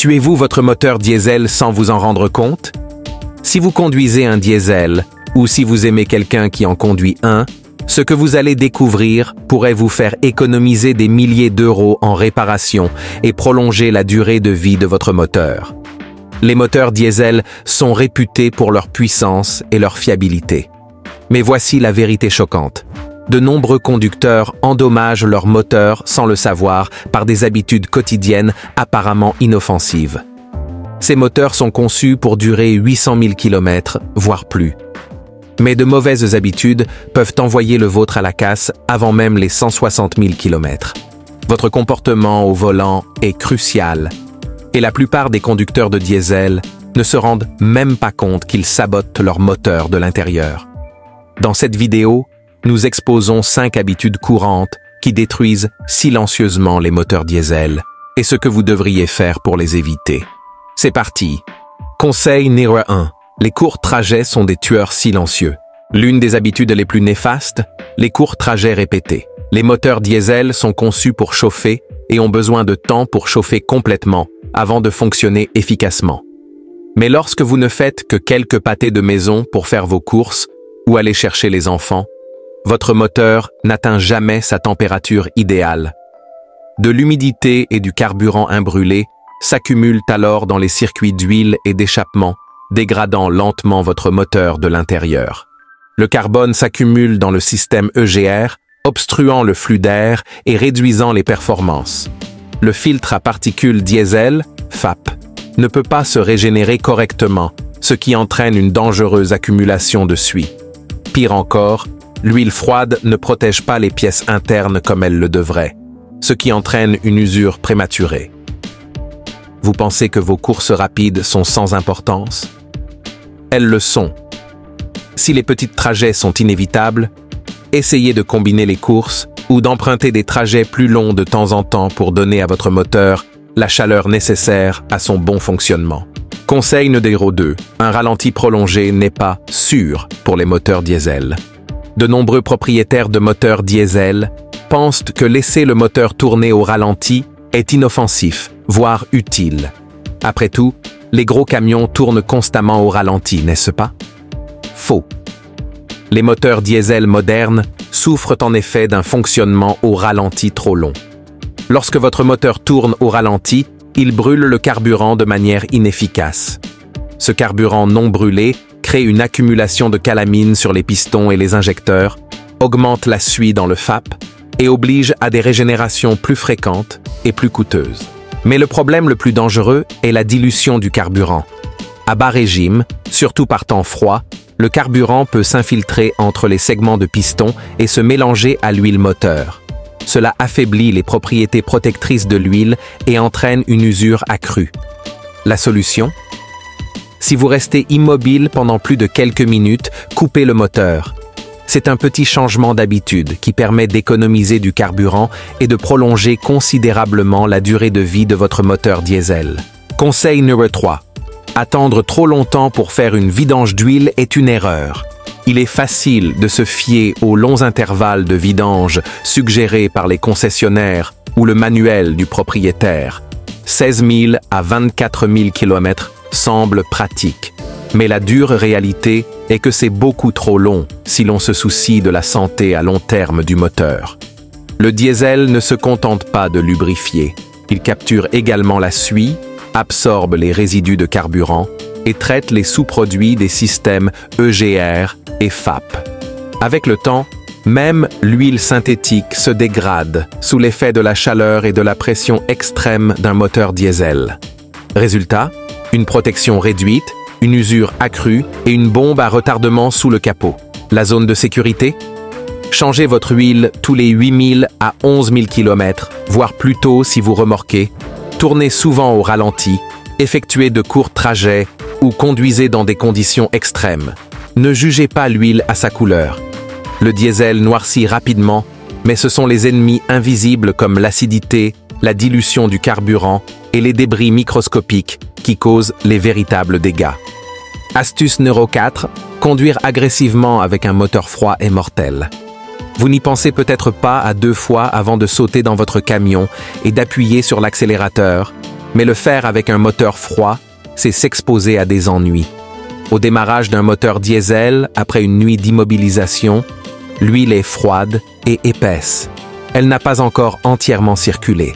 Tuez-vous votre moteur diesel sans vous en rendre compte? Si vous conduisez un diesel, ou si vous aimez quelqu'un qui en conduit un, ce que vous allez découvrir pourrait vous faire économiser des milliers d'euros en réparation et prolonger la durée de vie de votre moteur. Les moteurs diesel sont réputés pour leur puissance et leur fiabilité. Mais voici la vérité choquante. De nombreux conducteurs endommagent leur moteur sans le savoir par des habitudes quotidiennes apparemment inoffensives. Ces moteurs sont conçus pour durer 800 000 km, voire plus. Mais de mauvaises habitudes peuvent envoyer le vôtre à la casse avant même les 160 000 km. Votre comportement au volant est crucial. Et la plupart des conducteurs de diesel ne se rendent même pas compte qu'ils sabotent leur moteur de l'intérieur. Dans cette vidéo, nous exposons 5 habitudes courantes qui détruisent silencieusement les moteurs diesel et ce que vous devriez faire pour les éviter. C'est parti! Conseil numéro 1. Les courts trajets sont des tueurs silencieux. L'une des habitudes les plus néfastes, les courts trajets répétés. Les moteurs diesel sont conçus pour chauffer et ont besoin de temps pour chauffer complètement avant de fonctionner efficacement. Mais lorsque vous ne faites que quelques pâtés de maison pour faire vos courses ou aller chercher les enfants, votre moteur n'atteint jamais sa température idéale. De l'humidité et du carburant imbrûlé s'accumulent alors dans les circuits d'huile et d'échappement, dégradant lentement votre moteur de l'intérieur. Le carbone s'accumule dans le système EGR, obstruant le flux d'air et réduisant les performances. Le filtre à particules diesel, FAP, ne peut pas se régénérer correctement, ce qui entraîne une dangereuse accumulation de suie. Pire encore, l'huile froide ne protège pas les pièces internes comme elle le devrait, ce qui entraîne une usure prématurée. Vous pensez que vos courses rapides sont sans importance? Elles le sont. Si les petits trajets sont inévitables, essayez de combiner les courses ou d'emprunter des trajets plus longs de temps en temps pour donner à votre moteur la chaleur nécessaire à son bon fonctionnement. Conseil numéro 2. Un ralenti prolongé n'est pas sûr pour les moteurs diesel. De nombreux propriétaires de moteurs diesel pensent que laisser le moteur tourner au ralenti est inoffensif, voire utile. Après tout, les gros camions tournent constamment au ralenti, n'est-ce pas? Faux. Les moteurs diesel modernes souffrent en effet d'un fonctionnement au ralenti trop long. Lorsque votre moteur tourne au ralenti, il brûle le carburant de manière inefficace. Ce carburant non brûlé crée une accumulation de calamine sur les pistons et les injecteurs, augmente la suie dans le FAP et oblige à des régénérations plus fréquentes et plus coûteuses. Mais le problème le plus dangereux est la dilution du carburant. À bas régime, surtout par temps froid, le carburant peut s'infiltrer entre les segments de piston et se mélanger à l'huile moteur. Cela affaiblit les propriétés protectrices de l'huile et entraîne une usure accrue. La solution? Si vous restez immobile pendant plus de quelques minutes, coupez le moteur. C'est un petit changement d'habitude qui permet d'économiser du carburant et de prolonger considérablement la durée de vie de votre moteur diesel. Conseil numéro 3. Attendre trop longtemps pour faire une vidange d'huile est une erreur. Il est facile de se fier aux longs intervalles de vidange suggérés par les concessionnaires ou le manuel du propriétaire. 16 000 à 24 000 km semble pratique, mais la dure réalité est que c'est beaucoup trop long si l'on se soucie de la santé à long terme du moteur. Le diesel ne se contente pas de lubrifier, il capture également la suie, absorbe les résidus de carburant et traite les sous-produits des systèmes EGR et FAP. Avec le temps, même l'huile synthétique se dégrade sous l'effet de la chaleur et de la pression extrême d'un moteur diesel. Résultat, une protection réduite, une usure accrue et une bombe à retardement sous le capot. La zone de sécurité? Changez votre huile tous les 8 000 à 11 000 km, voire plus tôt si vous remorquez. Tournez souvent au ralenti, effectuez de courts trajets ou conduisez dans des conditions extrêmes. Ne jugez pas l'huile à sa couleur. Le diesel noircit rapidement, mais ce sont les ennemis invisibles comme l'acidité, la dilution du carburant et les débris microscopiques qui causent les véritables dégâts. Astuce numéro 4, conduire agressivement avec un moteur froid est mortel. Vous n'y pensez peut-être pas à 2 fois avant de sauter dans votre camion et d'appuyer sur l'accélérateur, Mais le faire avec un moteur froid, c'est s'exposer à des ennuis. Au démarrage d'un moteur diesel, après une nuit d'immobilisation, l'huile est froide et épaisse. Elle n'a pas encore entièrement circulé.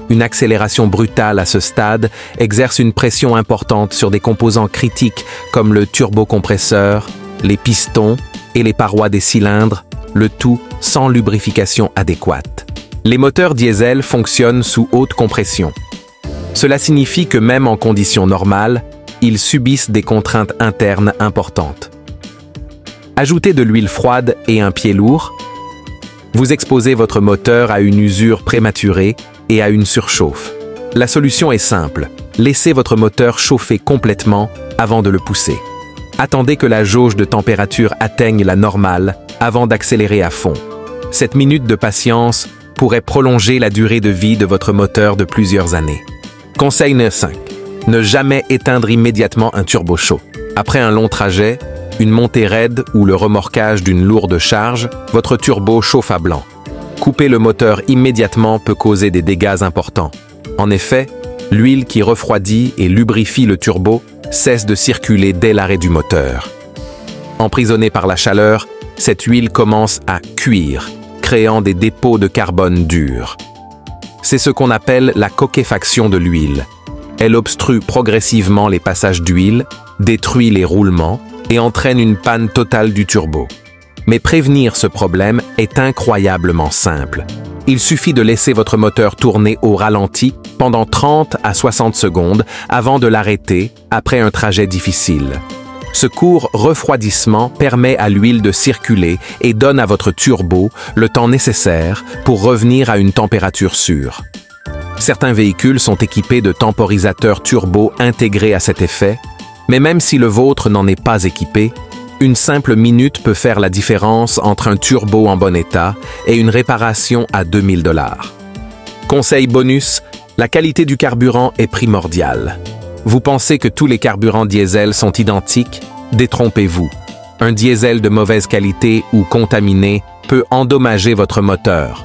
Une accélération brutale à ce stade exerce une pression importante sur des composants critiques comme le turbocompresseur, les pistons et les parois des cylindres, le tout sans lubrification adéquate. Les moteurs diesel fonctionnent sous haute compression. Cela signifie que même en conditions normales, ils subissent des contraintes internes importantes. Ajoutez de l'huile froide et un pied lourd, vous exposez votre moteur à une usure prématurée et à une surchauffe. La solution est simple, laissez votre moteur chauffer complètement avant de le pousser. Attendez que la jauge de température atteigne la normale avant d'accélérer à fond. Cette minute de patience pourrait prolonger la durée de vie de votre moteur de plusieurs années. Conseil 5. Ne jamais éteindre immédiatement un turbo chaud. Après un long trajet, une montée raide ou le remorquage d'une lourde charge, votre turbo chauffe à blanc. Couper le moteur immédiatement peut causer des dégâts importants. En effet, l'huile qui refroidit et lubrifie le turbo cesse de circuler dès l'arrêt du moteur. Emprisonnée par la chaleur, cette huile commence à cuire, créant des dépôts de carbone dur. C'est ce qu'on appelle la coquefaction de l'huile. Elle obstrue progressivement les passages d'huile, détruit les roulements et entraîne une panne totale du turbo. Mais prévenir ce problème est incroyablement simple. Il suffit de laisser votre moteur tourner au ralenti pendant 30 à 60 secondes avant de l'arrêter après un trajet difficile. Ce court refroidissement permet à l'huile de circuler et donne à votre turbo le temps nécessaire pour revenir à une température sûre. Certains véhicules sont équipés de temporisateurs turbo intégrés à cet effet, mais même si le vôtre n'en est pas équipé, une simple minute peut faire la différence entre un turbo en bon état et une réparation à 2000 $. Conseil bonus, la qualité du carburant est primordiale. Vous pensez que tous les carburants diesel sont identiques? Détrompez-vous. Un diesel de mauvaise qualité ou contaminé peut endommager votre moteur.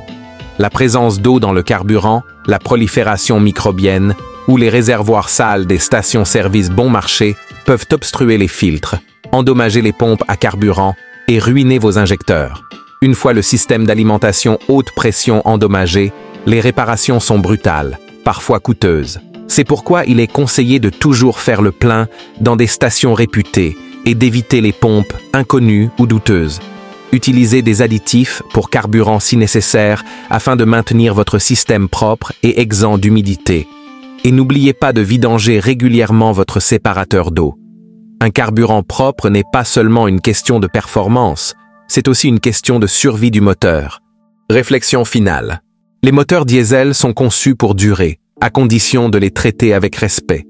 La présence d'eau dans le carburant, la prolifération microbienne ou les réservoirs sales des stations-service bon marché peuvent obstruer les filtres, endommager les pompes à carburant et ruiner vos injecteurs. Une fois le système d'alimentation haute pression endommagé, les réparations sont brutales, parfois coûteuses. C'est pourquoi il est conseillé de toujours faire le plein dans des stations réputées et d'éviter les pompes inconnues ou douteuses. Utilisez des additifs pour carburant si nécessaire afin de maintenir votre système propre et exempt d'humidité. Et n'oubliez pas de vidanger régulièrement votre séparateur d'eau. Un carburant propre n'est pas seulement une question de performance, c'est aussi une question de survie du moteur. Réflexion finale. Les moteurs diesel sont conçus pour durer, à condition de les traiter avec respect.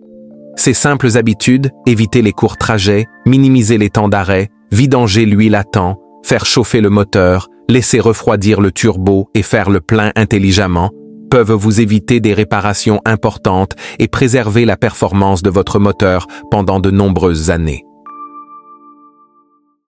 Ces simples habitudes, éviter les courts trajets, minimiser les temps d'arrêt, vidanger l'huile à temps, faire chauffer le moteur, laisser refroidir le turbo et faire le plein intelligemment, peuvent vous éviter des réparations importantes et préserver la performance de votre moteur pendant de nombreuses années.